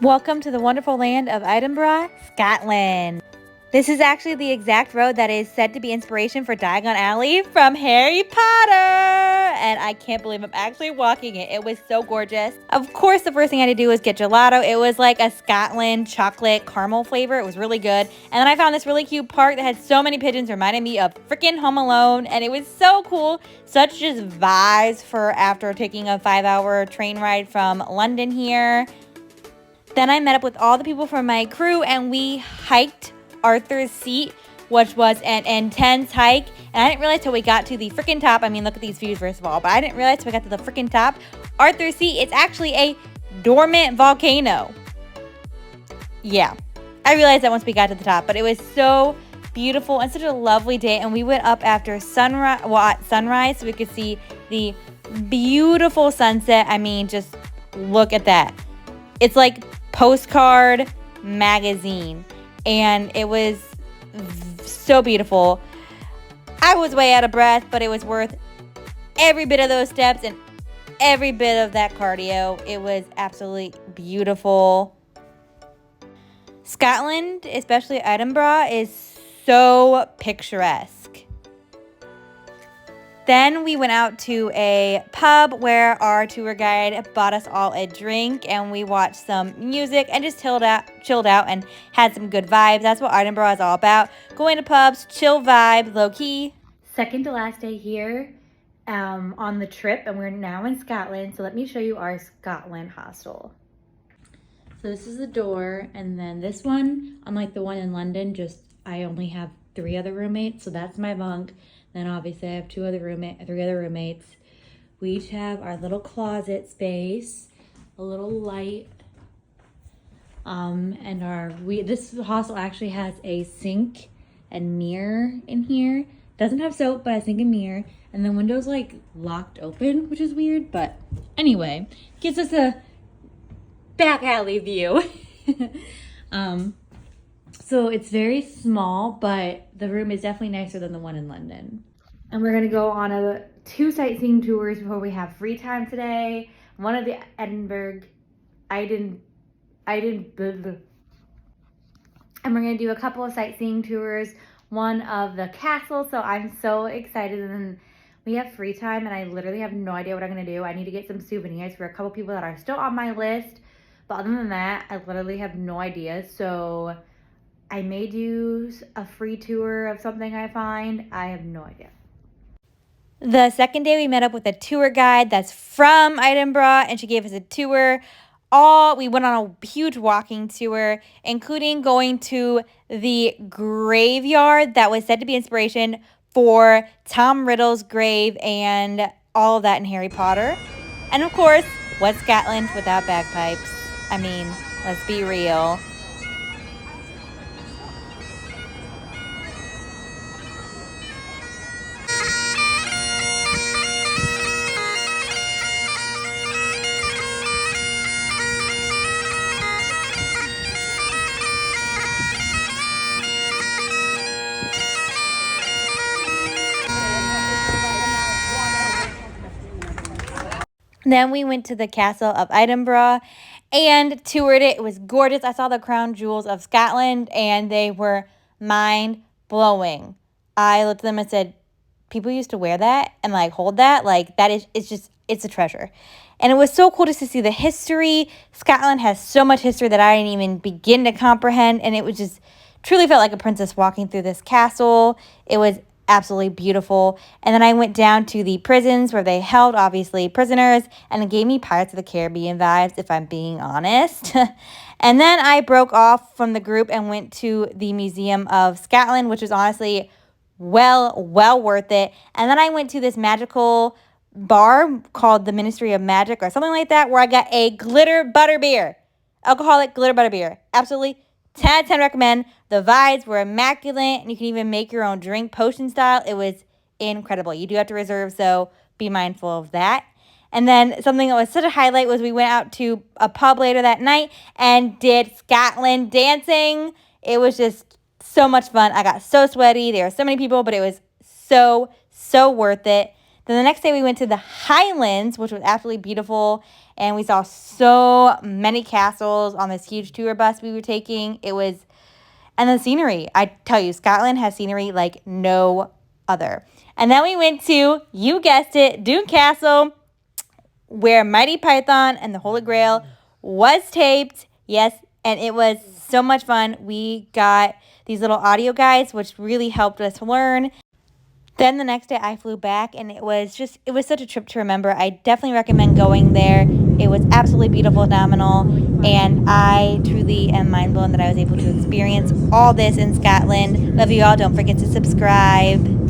Welcome to the wonderful land of Edinburgh, Scotland. This is actually the exact road that is said to be inspiration for Diagon Alley from Harry Potter. And I can't believe I'm actually walking it. It was so gorgeous. Of course, the first thing I had to do was get gelato. It was like a Scotland chocolate caramel flavor. It was really good. And then I found this really cute park that had so many pigeons, reminded me of freaking Home Alone. And it was so cool. Such just vibes for after taking a 5-hour train ride from London here. Then I met up with all the people from my crew and we hiked Arthur's Seat, which was an intense hike. And I didn't realize till we got to the freaking top. I mean, look at these views first of all, but I didn't realize till we got to the freaking top. Arthur's Seat, it's actually a dormant volcano. Yeah, I realized that once we got to the top, but it was so beautiful and such a lovely day. And we went up after sunrise, at sunrise, so we could see the beautiful sunset. I mean, just look at that. It's like postcard magazine, and it was so beautiful. I was way out of breath, but it was worth every bit of those steps and every bit of that cardio. It was absolutely beautiful. Scotland, especially Edinburgh, is so picturesque. Then we went out to a pub where our tour guide bought us all a drink and we watched some music and just chilled out and had some good vibes. That's what Edinburgh is all about. Going to pubs, chill vibe, low key. Second to last day here on the trip, and we're now in Scotland. So let me show you our Scotland hostel. So this is the door, and then this one, unlike the one in London, I only have 3 other roommates, so that's my bunk. Then obviously I have 3 other roommates. We each have our little closet space, a little light, and this hostel actually has a sink and mirror in here. Doesn't have soap, but a sink and mirror, and the window's like locked open, which is weird, but anyway, gives us a back alley view. So it's very small, but the room is definitely nicer than the one in London. And we're going to go on 2 sightseeing tours before we have free time today. One of the and we're going to do a couple of sightseeing tours. One of the castle, so I'm so excited. And then we have free time, and I literally have no idea what I'm going to do. I need to get some souvenirs for a couple people that are still on my list. But other than that, I literally have no idea. So I may do a free tour of something I find. I have no idea. The second day we met up with a tour guide that's from Edinburgh, and she gave us a tour. We went on a huge walking tour, including going to the graveyard that was said to be inspiration for Tom Riddle's grave and all of that in Harry Potter. And of course, what's Scotland without bagpipes? I mean, let's be real. Then we went to the Castle of Edinburgh and toured it. It was gorgeous. I saw the crown jewels of Scotland, and they were mind-blowing. I looked at them and said, people used to wear that and like hold that. Like it's a treasure. And it was so cool just to see the history. Scotland has so much history that I didn't even begin to comprehend. And it was just truly felt like a princess walking through this castle. It was absolutely beautiful. And then I went down to the prisons where they held, obviously, prisoners, and it gave me Pirates of the Caribbean vibes, if I'm being honest. And then I broke off from the group and went to the Museum of Scotland, which was honestly well worth it. And then I went to this magical bar called the Ministry of Magic or something like that, where I got a glitter butterbeer, alcoholic glitter butterbeer. Absolutely 10 out of 10 recommend. The vibes were immaculate, and you can even make your own drink potion style. It was incredible. You do have to reserve, so be mindful of that. And then something that was such a highlight was we went out to a pub later that night and did Scotland dancing. It was just so much fun. I got so sweaty. There were so many people, but it was so worth it. Then the next day we went to the Highlands, which was absolutely beautiful. And we saw so many castles on this huge tour bus we were taking. And the scenery. I tell you, Scotland has scenery like no other. And then we went to, you guessed it, Doune Castle, where Mighty Python and the Holy Grail was taped. Yes, and it was so much fun. We got these little audio guides, which really helped us learn. Then the next day I flew back, and it was such a trip to remember. I definitely recommend going there. It was absolutely beautiful, phenomenal, and I truly am mind blown that I was able to experience all this in Scotland. Love you all. Don't forget to subscribe.